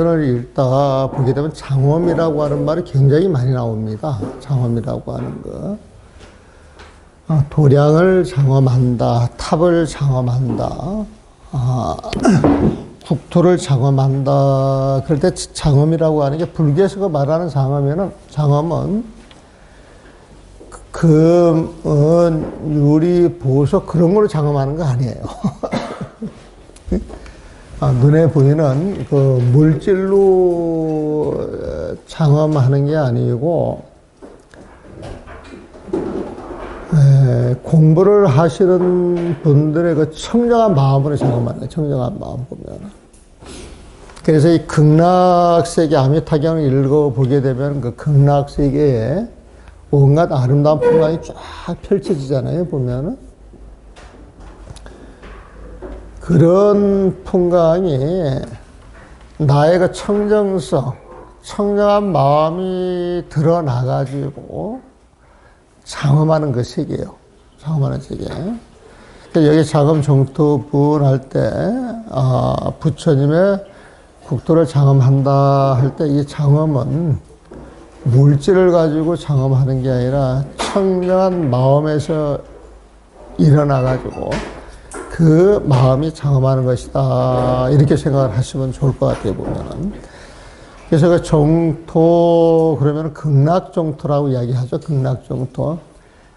을 읽다 보게 되면 장엄이라고 하는 말이 굉장히 많이 나옵니다. 장엄이라고 하는 거. 도량을 장엄한다, 탑을 장엄한다, 국토를 장엄한다. 그럴 때 장엄이라고 하는 게 불교에서 말하는 장엄은 금, 은, 유리, 보석 그런 걸로 장엄하는 거 아니에요. 눈에 보이는 그 물질로 장엄하는 게 아니고, 공부를 하시는 분들의 그 청정한 마음으로 장엄하는 거예요. 청정한 마음 보면. 그래서 이 극락세계 아미타경을 읽어보게 되면 그 극락세계에 온갖 아름다운 풍광이 쫙 펼쳐지잖아요, 보면은. 그런 풍광이 나의 그 청정성, 청정한 마음이 드러나가지고 장엄하는 그 세계예요. 장엄하는 세계. 여기 장엄 정토분 할 때, 부처님의 국토를 장엄한다 할 때 이 장엄은 물질을 가지고 장엄하는 게 아니라 청정한 마음에서 일어나가지고 그 마음이 장엄하는 것이다. 이렇게 생각을 하시면 좋을 것 같아요, 보면은. 그래서 그 정토, 그러면 극락정토라고 이야기하죠. 극락정토.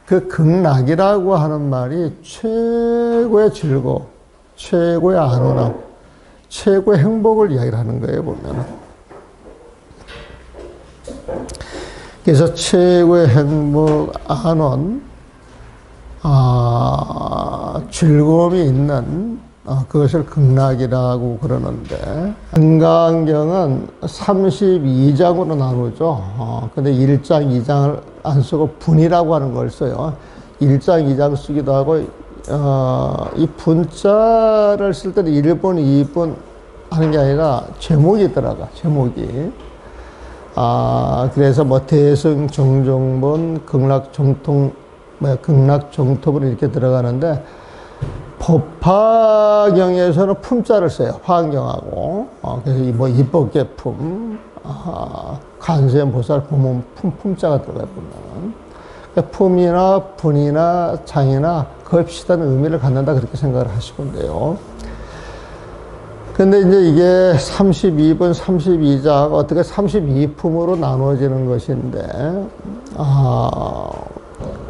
그 극락이라고 하는 말이 최고의 즐거움, 최고의 안온함, 최고의 행복을 이야기를 하는 거예요, 보면은. 그래서 최고의 행복, 안온, 즐거움이 있는 그것을 극락이라고 그러는데, 금강경은 32장으로 나누죠. 근데 1장, 2장을 안 쓰고 분이라고 하는 걸 써요. 1장, 2장 쓰기도 하고, 이 분자를 쓸 때는 1분, 2분 하는 게 아니라 제목이 들어가, 제목이. 그래서 뭐 대승, 정종본, 극락정토분 이렇게 들어가는데, 법화경에서는 품자를 써요. 화경하고. 그래서 뭐 입법계품, 관세음보살 보면 품자가 들어가요, 보면. 그러니까 품이나 분이나 장이나 거의 비슷한 의미를 갖는다, 그렇게 생각을 하시면 돼요. 근데 이제 이게 32분, 32자가 어떻게 32품으로 나눠지는 것인데,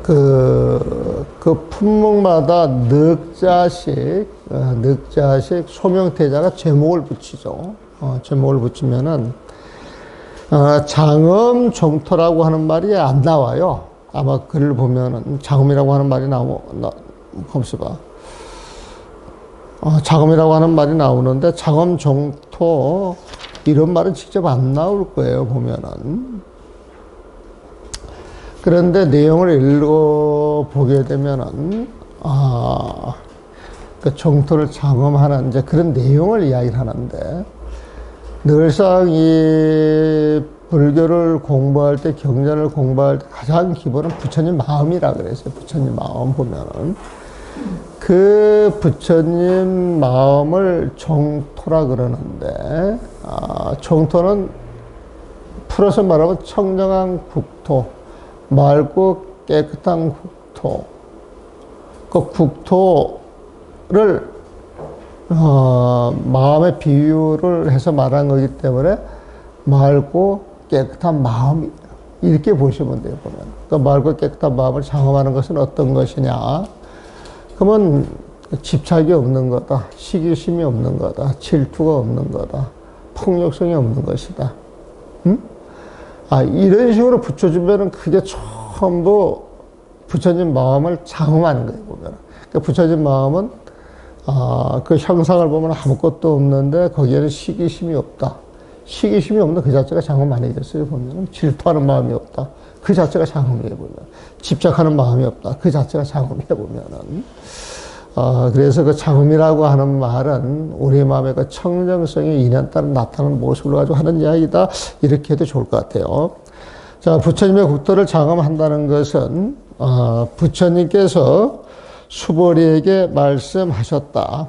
그 품목마다 늑자식 소명태자가 제목을 붙이죠. 제목을 붙이면은, 장엄 정토라고 하는 말이 안 나와요. 아마 글을 보면은 장엄이라고 하는 말이 봅시다. 장엄이라고 하는 말이 나오는데, 장엄 정토, 이런 말은 직접 안 나올 거예요, 보면은. 그런데 내용을 읽어보게 되면은, 그 정토를 장엄하는 이제 그런 내용을 이야기를 하는데, 늘상 이 불교를 공부할 때, 경전을 공부할 때 가장 기본은 부처님 마음이라 그랬어요. 부처님 마음 보면은. 그 부처님 마음을 정토라 그러는데, 정토는 풀어서 말하면 청정한 국토, 맑고 깨끗한 국토. 그 국토를, 마음의 비유를 해서 말한 거기 때문에 맑고 깨끗한 마음, 이렇게 보시면 돼요, 보면. 그 맑고 깨끗한 마음을 장엄하는 것은 어떤 것이냐? 그러면 집착이 없는 거다, 시기심이 없는 거다, 질투가 없는 거다, 폭력성이 없는 것이다. 응? 이런 식으로 붙여주면은 그게 전부 부처님 마음을 장엄하는 거예요, 보면. 그러니까 부처님 마음은, 그 형상을 보면 아무것도 없는데 거기에는 시기심이 없다. 시기심이 없는 그 자체가 장엄 아니겠어요, 보면. 질투하는 마음이 없다. 그 자체가 장엄이에요, 보면. 집착하는 마음이 없다. 그 자체가 장엄이에요, 보면은. 그래서 그 장엄이라고 하는 말은 우리 마음의 그 청정성이 인연따라 나타나는 모습을 가지고 하는 이야기다. 이렇게 해도 좋을 것 같아요. 자, 부처님의 국토를 장엄한다는 것은, 부처님께서 수보리에게 말씀하셨다.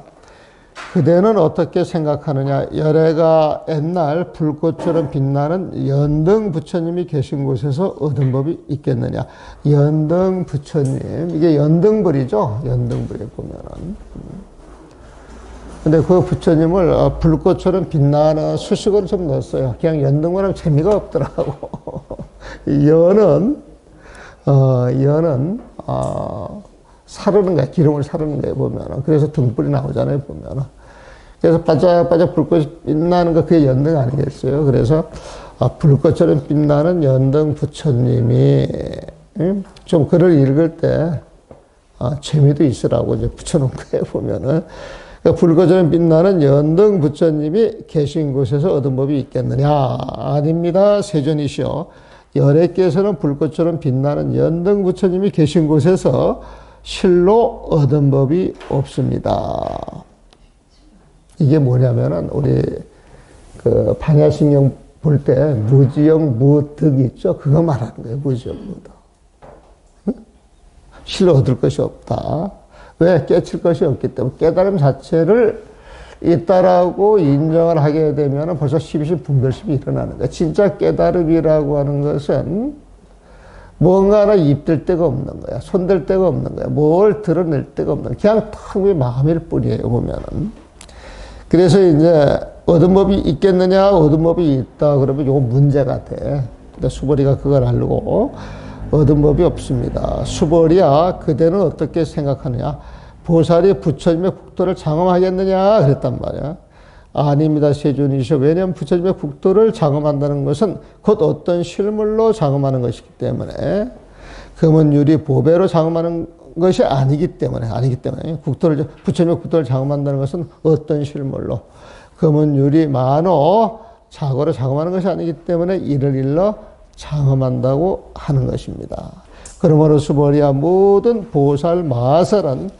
그대는 어떻게 생각하느냐? 열애가 옛날 불꽃처럼 빛나는 연등 부처님이 계신 곳에서 얻은 법이 있겠느냐? 연등 부처님, 이게 연등불이죠? 연등불에 보면은. 근데 그 부처님을 불꽃처럼 빛나는 수식어를 좀 넣었어요. 그냥 연등만 하면 재미가 없더라고. 연은 사르는 거야. 기름을 사르는 거예요, 보면은. 그래서 등불이 나오잖아요, 보면은. 그래서 반짝반짝 불꽃이 빛나는 거, 그게 연등 아니겠어요? 그래서, 불꽃처럼 빛나는 연등 부처님이, 좀 글을 읽을 때, 재미도 있으라고 이제 붙여놓은 거예요, 보면은. 그러니까 불꽃처럼 빛나는 연등 부처님이 계신 곳에서 얻은 법이 있겠느냐? 아닙니다. 세존이시여. 열애께서는 불꽃처럼 빛나는 연등 부처님이 계신 곳에서 실로 얻은 법이 없습니다. 이게 뭐냐면은, 우리, 반야신경 볼 때, 무지영, 무득 있죠? 그거 말하는 거예요. 무지영, 무득. 응? 실로 얻을 것이 없다. 왜? 깨칠 것이 없기 때문에. 깨달음 자체를 있다라고 인정을 하게 되면 벌써 십이심 분별심이 일어나는 거예요. 진짜 깨달음이라고 하는 것은 뭔가 하나 입댈 데가 없는 거야. 손댈 데가 없는 거야. 뭘 드러낼 데가 없는 거야. 그냥 텅 마음일 뿐이에요, 보면은. 그래서 이제 얻은 법이 있겠느냐, 얻은 법이 있다 그러면 이거 문제가 돼. 근데 수벌이가 그걸 알고 얻은 법이 없습니다. 수벌이야, 그대는 어떻게 생각하느냐? 보살이 부처님의 국도를 장엄하겠느냐? 그랬단 말이야. 아닙니다, 세존이시여. 왜냐하면 부처님의 국도를 장엄한다는 것은 곧 어떤 실물로 장엄하는 것이기 때문에, 금은 유리 보배로 장엄하는 것이 아니기 때문에, 부처님의 국도를 장엄한다는 것은 어떤 실물로, 금은 유리 만호 자고로 장엄하는 것이 아니기 때문에 이를 일러 장엄한다고 하는 것입니다. 그러므로 수벌이야, 모든 보살 마살은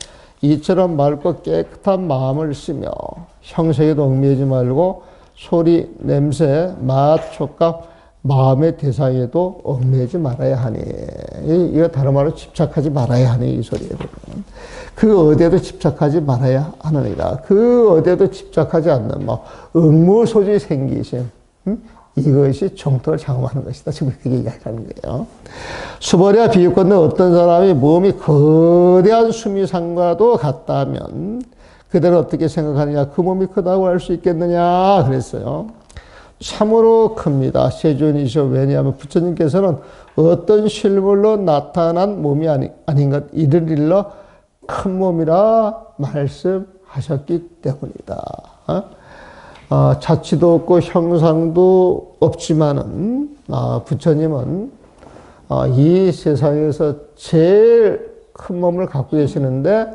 이처럼 맑고 깨끗한 마음을 쓰며 형색에도 얽매이지 말고 소리, 냄새, 맛, 촉감, 마음의 대상에도 얽매이지 말아야 하니. 이거 다른 말로 집착하지 말아야 하니, 이 소리에 보면. 그 어디에도 집착하지 말아야 하느니라. 그 어디에도 집착하지 않는 응무소지 생기심. 이것이 정토를 장엄하는 것이다. 지금 그렇게 이야기하는 거예요. 수벌이야 비유컨대 어떤 사람이 몸이 거대한 수미산과도 같다면 그대는 어떻게 생각하느냐? 그 몸이 크다고 할 수 있겠느냐? 그랬어요. 참으로 큽니다. 세존이시여. 왜냐하면 부처님께서는 어떤 실물로 나타난 몸이 아닌 것, 이를 일러 큰 몸이라 말씀하셨기 때문이다. 자취도 없고 형상도 없지만은 부처님은 이 세상에서 제일 큰 몸을 갖고 계시는데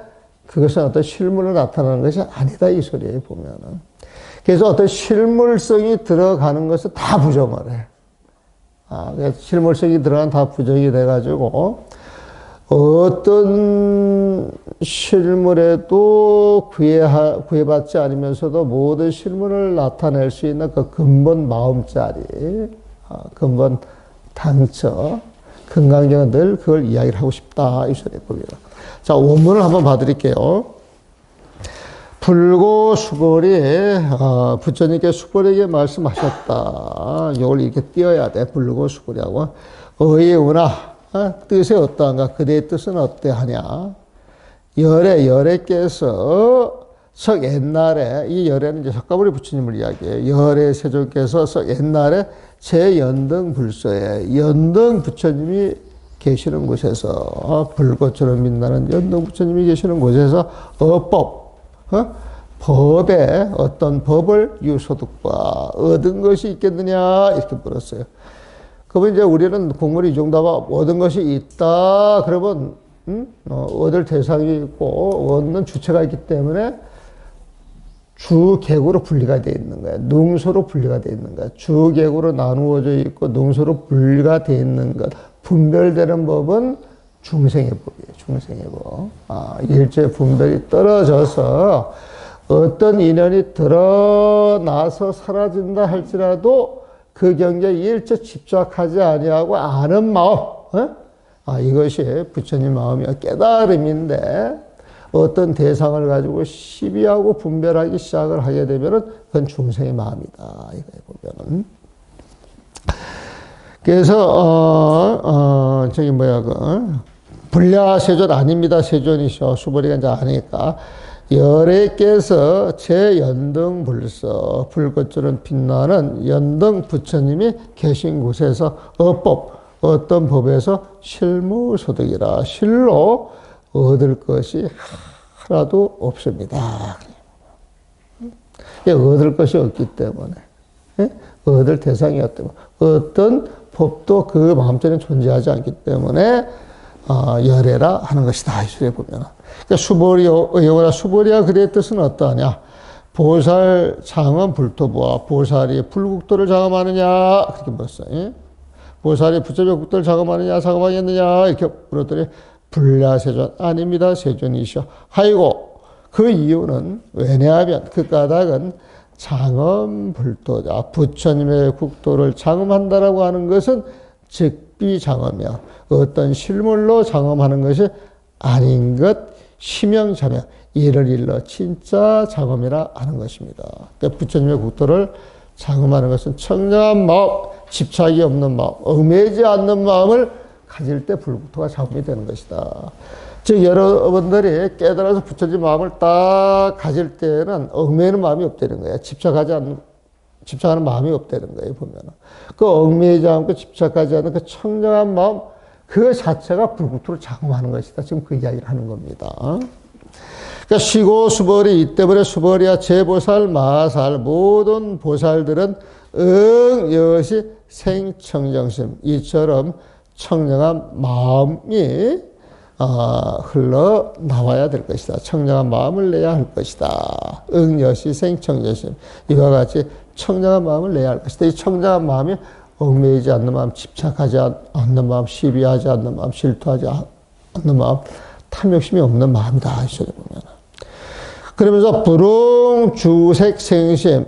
그것은 어떤 실물로 나타나는 것이 아니다, 이 소리에 보면은. 그래서 어떤 실물성이 들어가는 것은 다 부정을 해. 실물성이 들어간 다 부정이 돼가지고 어떤 실물에도 구애받지 않으면서도 모든 실물을 나타낼 수 있는 그 근본 마음자리, 근본 단처, 금강경은 늘 그걸 이야기를 하고 싶다, 이 소리에 봅니다. 자, 원문을 한번 봐드릴게요. 불고 수벌이 부처님께 수벌에게 말씀하셨다. 이걸 이렇게 띄어야 돼. 불고 수벌이하고. 의우나 뜻이 어떠한가? 그대의 뜻은 어떠하냐? 열애께서 석 옛날에, 이 열애는 이제 석가모니 부처님을 이야기해요. 열애 세존께서 석 옛날에 제 연등 불서에 연등 부처님이 계시는 곳에서, 불꽃처럼 빛나는 연등 부처님이 계시는 곳에서 법에 어떤 법을 유소득과 얻은 것이 있겠느냐? 이렇게 물었어요. 그러면 이제 우리는 공문이 이 정도 얻은 것이 있다. 그러면, 얻을 대상이 있고, 얻는 주체가 있기 때문에 주객으로 분리가 되어 있는 거야. 능소로 분리가 되어 있는 거야. 주객으로 나누어져 있고, 능소로 분리가 되어 있는 것. 분별되는 법은 중생의 법이에요. 중생의 법. 일체 분별이 떨어져서 어떤 인연이 드러나서 사라진다 할지라도 그 경계에 일체 집착하지 아니하고 아는 마음, 이것이 부처님 마음이야. 깨달음인데 어떤 대상을 가지고 시비하고 분별하기 시작을 하게 되면은 그건 중생의 마음이다. 이거에 보면은. 그래서, 저기 뭐야, 불야세존 아닙니다. 세존이셔. 수보리가 이제 아니까. 열애께서 제연등불서, 불꽃처럼 빛나는 연등 부처님이 계신 곳에서 어떤 법에서 실무소득이라, 실로 얻을 것이 하나도 없습니다. 얻을 것이 없기 때문에, 얻을 대상이 없기 때문에, 어떤 법도 그 마음속에 존재하지 않기 때문에, 열애라 하는 것이다. 이 소리에 보면. 그러니까 수보리여, 수보리야 그의 뜻은 어떠하냐? 보살 장엄 불토부와 보살이 불국도를 장엄하느냐? 그렇게 물었어요. 보살이 부처의 국도를 장엄하느냐? 장엄하겠느냐? 이렇게 물었더니, 불야세존 아닙니다. 세존이시여. 하이고, 그 이유는 왜냐하면 그 까닭은 장엄 불토자. 부처님의 국도를 장엄한다라고 하는 것은 즉비장엄이야. 어떤 실물로 장엄하는 것이 아닌 것, 심영자명, 이를 일러 진짜 장엄이라 하는 것입니다. 그러니까 부처님의 국도를 장엄하는 것은 청량한 마음, 집착이 없는 마음, 얽매이지 않는 마음을 가질 때 불국토가 장엄이 되는 것이다. 즉 여러분들이 깨달아서 부처님 마음을 딱 가질 때는 얽매이는 마음이 없다는 거예요. 집착하는 마음이 없다는 거예요, 보면은. 그 얽매이지 않고 집착하지 않는 그 청량한 마음, 그 자체가 불국토를 장엄하는 것이다. 지금 그 이야기를 하는 겁니다. 그러니까 시고 수보리, 이때부터 수보리와 제보살, 마살, 모든 보살들은 여시 생청정심, 이처럼 청량한 마음이 흘러나와야 될 것이다. 청량한 마음을 내야 할 것이다. 여시 생청정심, 이와 같이 청량한 마음을 내야 할 것이다. 이 청량한 마음이 얽매이지 않는 마음, 집착하지 않는 마음, 시비하지 않는 마음, 질투하지 않는 마음, 탐욕심이 없는 마음이다. 이 소리 보면. 그러면서 불응주색 생심,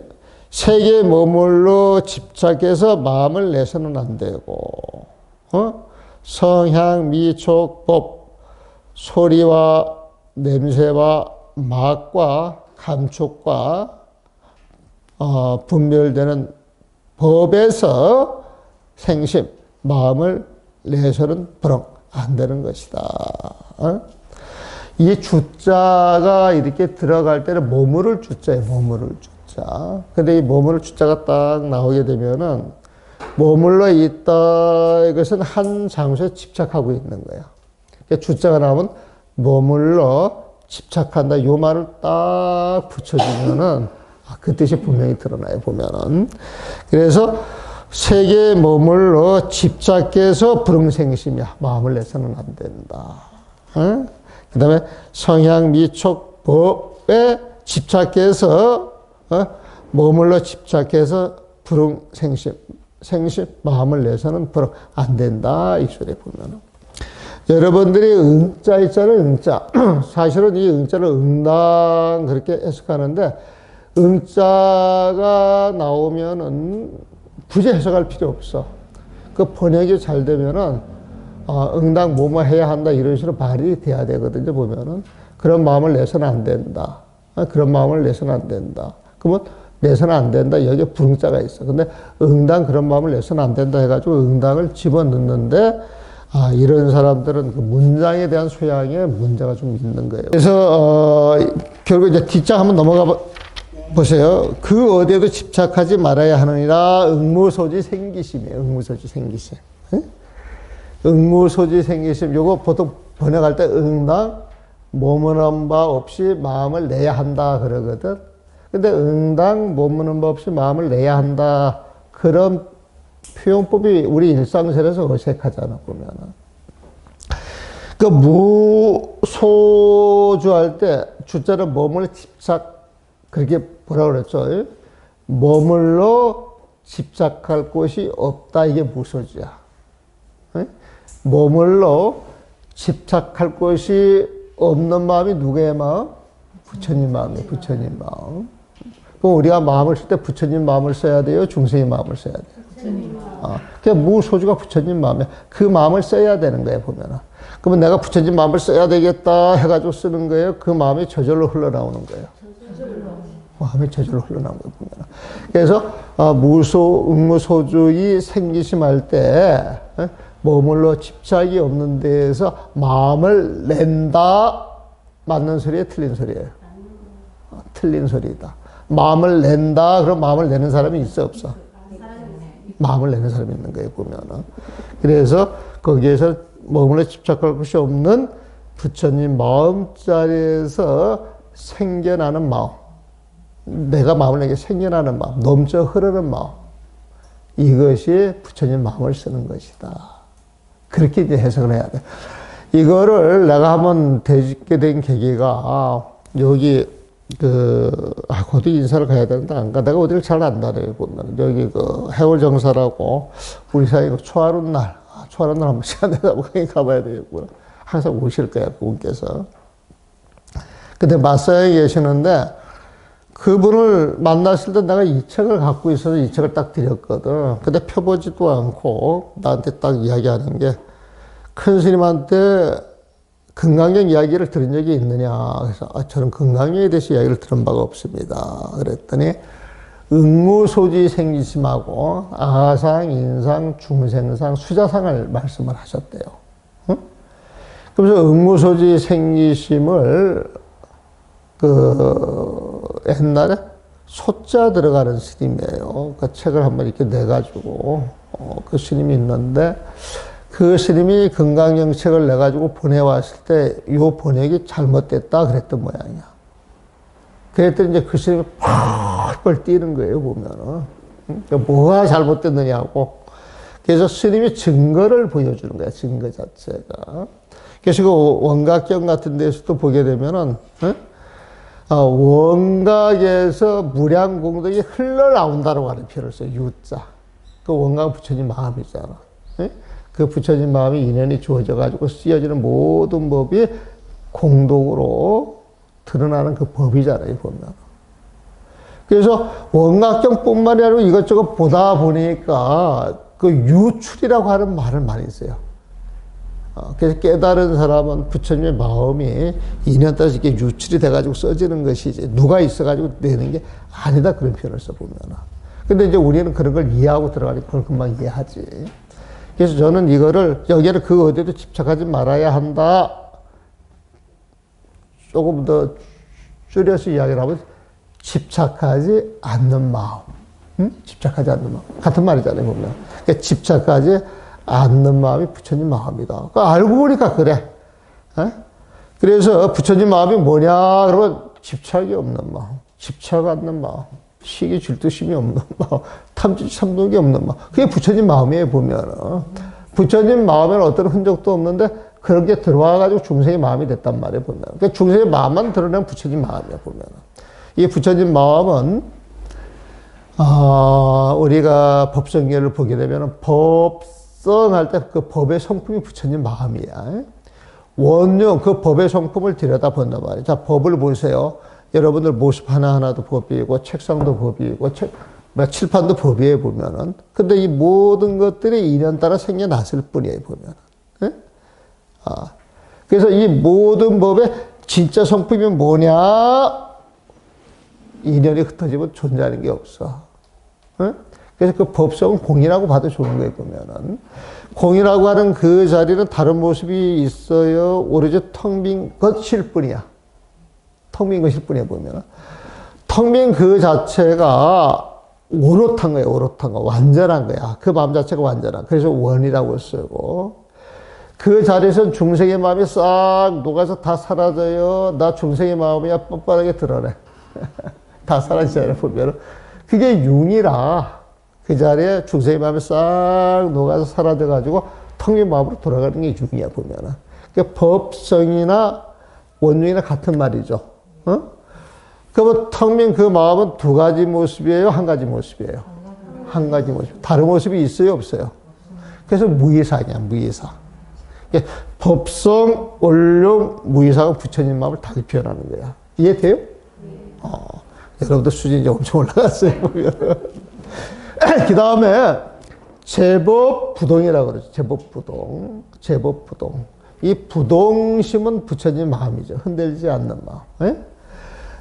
색에 머물러 집착해서 마음을 내서는 안 되고, 성향, 미촉, 법, 소리와 냄새와 맛과 감촉과 분별되는 법에서 생심, 마음을 내서는 불응 안 되는 것이다. 이 주자가 이렇게 들어갈 때는 머무를 주자예요. 머무를 주자. 근데 이 머무를 주자가 딱 나오게 되면은 머물러 있다, 이것은 한 장소에 집착하고 있는 거예요. 그러니까 주자가 나오면 머물러 집착한다. 요 말을 딱 붙여주면은 그 뜻이 분명히 드러나요, 보면은. 그래서 세계에 머물러 집착해서 불응생심이야. 마음을 내서는 안 된다. 그 다음에 성향, 미촉, 법에 집착해서, 머물러 집착해서 불응생심, 마음을 내서는 불응 안 된다. 이 소리에 보면은. 여러분들이 응자 있잖아요, 응자. 사실은 이 응자를 응당 그렇게 해석하는데, 응자가 나오면은 굳이 해석할 필요 없어. 그 번역이 잘 되면은, 응당 뭐뭐 해야 한다, 이런 식으로 발휘 돼야 되거든요, 보면은. 그런 마음을 내서는 안 된다. 그런 마음을 내서는 안 된다. 그러면 내서는 안 된다. 여기에 불응자가 있어. 근데 응당 그런 마음을 내서는 안 된다 해가지고 응당을 집어넣는데, 이런 사람들은 그 문장에 대한 소양에 문제가 좀 있는 거예요. 그래서, 결국 이제 뒷장 한번 넘어가 보세요. 그 어디에도 집착하지 말아야 하느니라. 응무소지 생기심이에요. 응무소지 생기심. 응무소지 생기심. 요거 보통 번역할 때 응당, 머무는 바 없이 마음을 내야 한다 그러거든. 근데 응당, 머무는 바 없이 마음을 내야 한다. 그런 표현법이 우리 일상생활에서 어색하잖아, 보면은. 그 무소주 할 때 주자를 머물러 집착, 그렇게 뭐라 그랬죠? 머물러 집착할 곳이 없다. 이게 무소주야. 머물러 집착할 곳이 없는 마음이 누구의 마음? 부처님 마음이에요. 부처님 마음. 그럼 우리가 마음을 쓸 때 부처님 마음을 써야 돼요? 중생의 마음을 써야 돼요? 부처님 마음. 그러니까 무소주가 부처님 마음이야. 그 마음을 써야 되는 거예요, 보면은. 그러면 내가 부처님 마음을 써야 되겠다 해가지고 쓰는 거예요? 그 마음이 저절로 흘러나오는 거예요? 마음이 저절로 흘러나오는 거예요, 보면. 그래서, 응무소주의 생기심할 때, 머물러 집착이 없는 데에서 마음을 낸다. 맞는 소리예요? 틀린 소리예요? 틀린 소리다. 마음을 낸다. 그럼 마음을 내는 사람이 있어, 없어? 마음을 내는 사람이 있는 거예요, 보면은. 그래서 거기에서 머물러 집착할 것이 없는 부처님 마음자리에서 생겨나는 마음. 내가 마음을 내게 생겨나는 마음. 넘쳐 흐르는 마음. 이것이 부처님 마음을 쓰는 것이다. 그렇게 이제 해석을 해야 돼. 이거를 내가 한번 되짚게 된 계기가, 여기, 어디 인사를 가야 되는데 안 가. 내가 어디를 잘 안 다녀요, 보면. 여기 해월정사라고, 우리 사이 초하룻 날, 초하룻 날 한 번씩 안 되다 보니 가봐야 되겠구나. 항상 오실 거야, 그분께서. 근데 마사에 계시는데, 그분을 만났을 때 내가 이 책을 갖고 있어서 이 책을 딱 드렸거든. 근데 펴보지도 않고, 나한테 딱 이야기하는 게, 큰 스님한테 금강경 이야기를 들은 적이 있느냐. 그래서 저는 금강경에 대해서 이야기를 들은 바가 없습니다. 그랬더니 응무소지 생기심하고 아상, 인상, 중생상, 수자상을 말씀을 하셨대요. 응? 그래서 응무소지 생기심을 옛날에 소자 들어가는 스님이에요. 그 책을 한번 이렇게 내가지고 그 스님이 있는데 그 스님이 금강경 책을 내가지고 보내왔을 때, 요 번역이 잘못됐다 그랬던 모양이야. 그랬더니 이제 그 스님이 펄펄 뛰는 거예요, 보면은. 그러니까 뭐가 잘못됐느냐고. 그래서 스님이 증거를 보여주는 거야, 증거 자체가. 그래서 그 원각경 같은 데서도 보게 되면은, 원각에서 무량공덕이 흘러나온다라고 하는 표현을 써요, 유자. 그 원각 부처님 마음이잖아. 그 부처님 마음이 인연이 주어져가지고 쓰여지는 모든 법이 공덕으로 드러나는 그 법이잖아요, 보면. 그래서 원각경뿐만이 아니라 이것저것 보다 보니까 그 유출이라고 하는 말을 많이 써요. 그래서 깨달은 사람은 부처님의 마음이 인연 따라서 이렇게 유출이 돼가지고 써지는 것이지, 누가 있어가지고 내는 게 아니다, 그런 표현을 써보면. 근데 이제 우리는 그런 걸 이해하고 들어가니까 그걸 금방 이해하지. 그래서 저는 이거를, 여기는 그 어디에도 집착하지 말아야 한다. 조금 더 줄여서 이야기를 하면, 집착하지 않는 마음. 응? 집착하지 않는 마음. 같은 말이잖아요, 보면. 그러니까 집착하지 않는 마음이 부처님 마음이다. 그러니까 알고 보니까 그래. 에? 그래서 부처님 마음이 뭐냐, 그러면 집착이 없는 마음. 집착 않는 마음. 시기 질투심이 없는 마음, 탐지 참독이 없는 마음. 그게 부처님 마음이에요, 보면은. 부처님 마음에는 어떤 흔적도 없는데 그런 게 들어와가지고 중생의 마음이 됐단 말이에요, 보면. 그러니까 중생의 마음만 드러내면 부처님 마음이야, 보면은. 이 부처님 마음은, 우리가 법성계를 보게 되면은 법성할 때 그 법의 성품이 부처님 마음이야. 원용, 그 법의 성품을 들여다본단 말이에요. 자, 법을 보세요. 여러분들 모습 하나하나도 법이고, 책상도 법이고, 칠판도 법이에요, 보면은. 근데 이 모든 것들이 인연 따라 생겨났을 뿐이에요, 보면은. 네? 그래서 이 모든 법의 진짜 성품이 뭐냐? 인연이 흩어지면 존재하는 게 없어. 네? 그래서 그 법성은 공이라고 봐도 좋은 거예요, 보면은. 공이라고 하는 그 자리는 다른 모습이 있어요. 오로지 텅 빈 것일 뿐이야. 텅 빈 것일 뿐이야, 보면. 텅 빈 그 자체가 오롯한 거야, 오롯한 거. 완전한 거야. 그 마음 자체가 완전한. 그래서 원이라고 쓰고. 그 자리에서는 중생의 마음이 싹 녹아서 다 사라져요. 나 중생의 마음이야, 뻔뻔하게 드러내. 다 사라지잖아요, 보면. 그게 융이라. 그 자리에 중생의 마음이 싹 녹아서 사라져가지고 텅 빈 마음으로 돌아가는 게 융이야, 보면. 그 법성이나 원흉이나 같은 말이죠. 그러면 텅 빈 그 마음은 두 가지 모습이에요? 한 가지 모습이에요? 한 가지 모습. 다른 모습이 있어요? 없어요? 그래서 무이사냐, 무이사. 법성, 원룡, 무이사가 부처님 마음을 다 표현하는 거야. 이해돼요? 여러분들 수준이 이제 엄청 올라갔어요, 보면. 그 다음에 제법부동이라고 그러죠. 제법부동. 제법부동. 이 부동심은 부처님 마음이죠. 흔들리지 않는 마음. 예?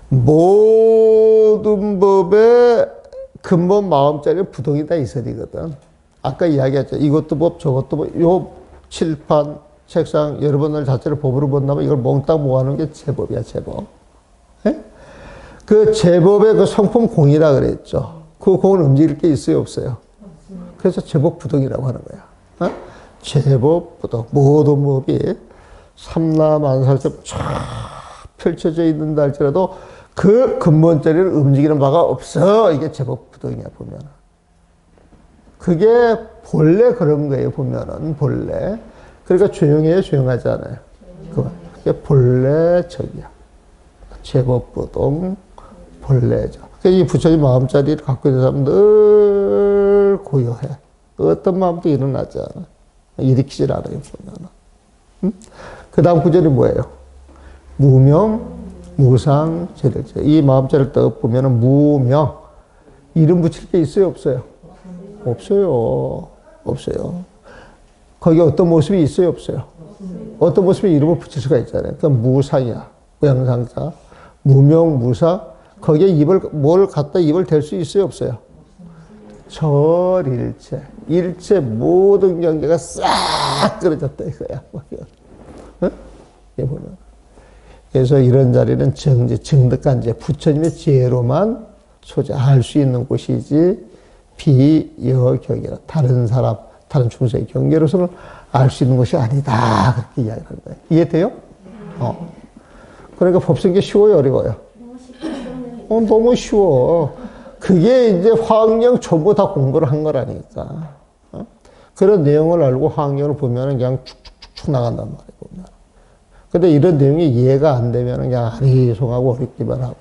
모든 법의 근본 마음자리는 부동이 다 있어야거든. 아까 이야기했죠. 이것도 법, 저것도 법. 요 칠판, 책상, 여러분들 자체를 법으로 본다면 이걸 몽땅 모아놓은 게 제법이야, 제법. 예? 그 제법의 그 성품 공이라 그랬죠. 그 공은 움직일 게 있어요, 없어요? 그래서 제법 부동이라고 하는 거야. 어? 제법 부동. 모든 법이 삼라만살처럼 쫙 펼쳐져 있는다 할지라도 그 근본자리를 움직이는 바가 없어. 이게 제법 부동이야, 보면. 그게 본래 그런 거예요, 보면은. 본래. 그러니까 조용해요, 조용하지 않아요. 그게 본래 적이야. 제법 부동, 본래적. 이 부처님 마음자리를 갖고 있는 사람은 늘 고요해. 어떤 마음도 일어나지 않아. 일으키질 않아요, 보면은. 응? 그 다음 구절이 뭐예요? 무명, 무상, 제력제. 이 마음자리를 딱 보면은 무명. 이름 붙일 게 있어요, 없어요? 없어요. 없어요. 거기 어떤 모습이 있어요, 없어요? 어떤 모습에 이름을 붙일 수가 있잖아요. 그러니까 무상이야. 무양상자. 무명, 무상. 거기에 뭘 갖다 입을 댈 수 있어요, 없어요? 절일체. 일체 모든 경계가 싹 끊어졌다 이거야. 응? 이게 보면. 그래서 이런 자리는 정득한 부처님의 지혜로만 소재할 수 있는 곳이지, 비여경이라 다른 사람, 다른 충성의 경계로서는 알 수 있는 것이 아니다. 그렇게 이야기하는 거예요. 이해돼요? 그러니까 법성계 쉬워요, 어려워요? 너무 쉬워. 그게 이제 화학령 전부 다 공부를 한 거라니까. 그런 내용을 알고 화학령을 보면은 그냥 축축축축 나간단 말이에요, 보면. 근데 이런 내용이 이해가 안 되면은 그냥 아리송하고 어렵기만 하고,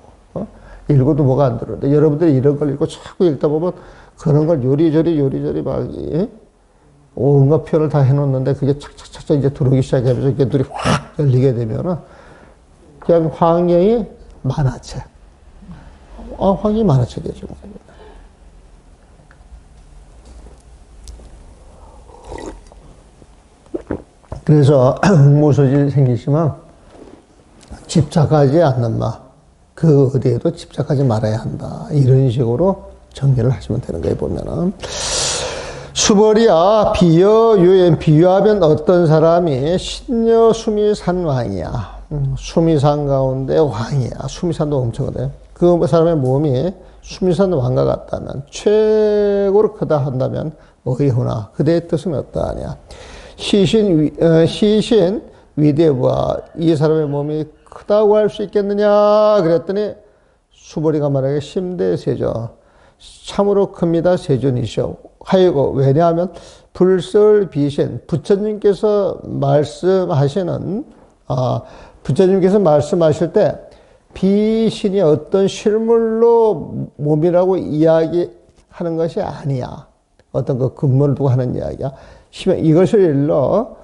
읽어도 뭐가 안 들어요. 여러분들이 이런 걸 읽고 자꾸 읽다 보면 그런 걸 요리조리 막, 예? 온갖 표현을 다 해놓는데 그게 착착착착 이제 들어오기 시작하면서 이게 눈이 확 열리게 되면은 그냥 화학령이 만화책. 화학이 만화책이죠. 그래서 무소질 생기시면 집착하지 않는 마. 그 어디에도 집착하지 말아야 한다. 이런 식으로 전개를 하시면 되는 거예요, 보면은. 수벌이야, 비여, 유엔, 비유하면 어떤 사람이 신여 수미산 왕이야. 수미산 가운데 왕이야. 수미산도 엄청거든요. 그 사람의 몸이 수미산 왕과 같다면, 최고로 크다 한다면, 어이호나, 그대의 뜻은 어떠하냐. 시신 위대부하, 이 사람의 몸이 크다고 할 수 있겠느냐. 그랬더니, 수보리가 말하기에 심대세조. 참으로 큽니다, 세존이시오. 하이고, 왜냐하면, 불설비신, 부처님께서 말씀하실 때, 비신이 어떤 실물로 몸이라고 이야기하는 것이 아니야. 어떤 그 근본을 두고 하는 이야기야. 이것을 일러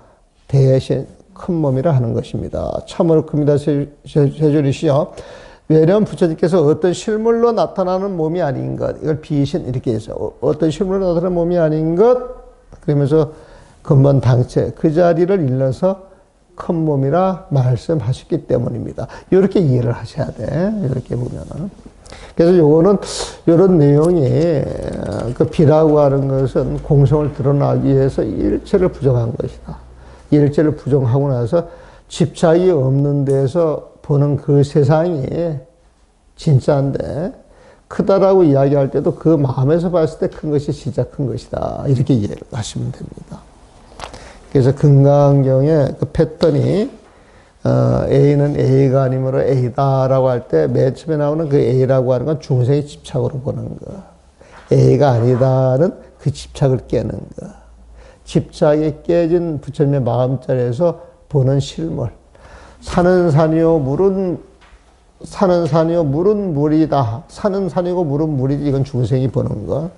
대신 큰 몸이라 하는 것입니다. 참으로 큽니다, 세존이시여. 왜냐하면 부처님께서 어떤 실물로 나타나는 몸이 아닌 것, 이걸 비신 이렇게 해서 어떤 실물로 나타나는 몸이 아닌 것, 그러면서 근본 당체 그 자리를 일러서 큰 몸이라 말씀하셨기 때문입니다. 이렇게 이해를 하셔야 돼. 이렇게 보면은. 그래서 요거는 이런 내용이 그 비라고 하는 것은 공성을 드러나기 위해서 일체를 부정한 것이다. 일체를 부정하고 나서 집착이 없는 데서 보는 그 세상이 진짜인데 크다라고 이야기할 때도 그 마음에서 봤을 때 큰 것이 진짜 큰 것이다. 이렇게 이해를 하시면 됩니다. 그래서 금강경의 그 패턴이 A는 A가 아니므로 A다라고 할 때 맨 처음에 나오는 그 A라고 하는 건 중생의 집착으로 보는 거. A가 아니다는 그 집착을 깨는 거. 집착이 깨진 부처님의 마음자리에서 보는 실물. 산은 산이요 물은 물이다. 산은 산이고 물은 물이지. 이건 중생이 보는 거.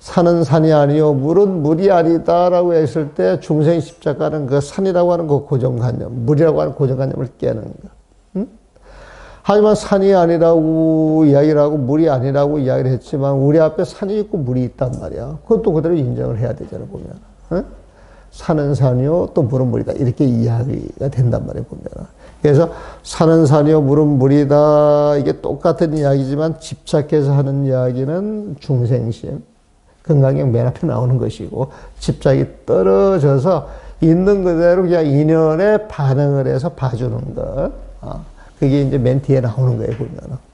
산은 산이 아니요 물은 물이 아니다라고 했을 때 중생이 집착하는 그 산이라고 하는 그 고정관념, 물이라고 하는 고정관념을 깨는 거. 응? 하지만 산이 아니라고 이야기를 하고 물이 아니라고 이야기를 했지만 우리 앞에 산이 있고 물이 있단 말이야. 그것도 그대로 인정을 해야 되잖아, 보면. 응? 산은 산이요 또 물은 물이다 이렇게 이야기가 된단 말이에요 보면. 그래서 산은 산이요 물은 물이다 이게 똑같은 이야기지만 집착해서 하는 이야기는 중생심 금강경 맨 앞에 나오는 것이고, 집착이 떨어져서 있는 그대로 그냥 인연에 반응을 해서 봐주는 것. 그게 이제 맨 뒤에 나오는 거예요 보면.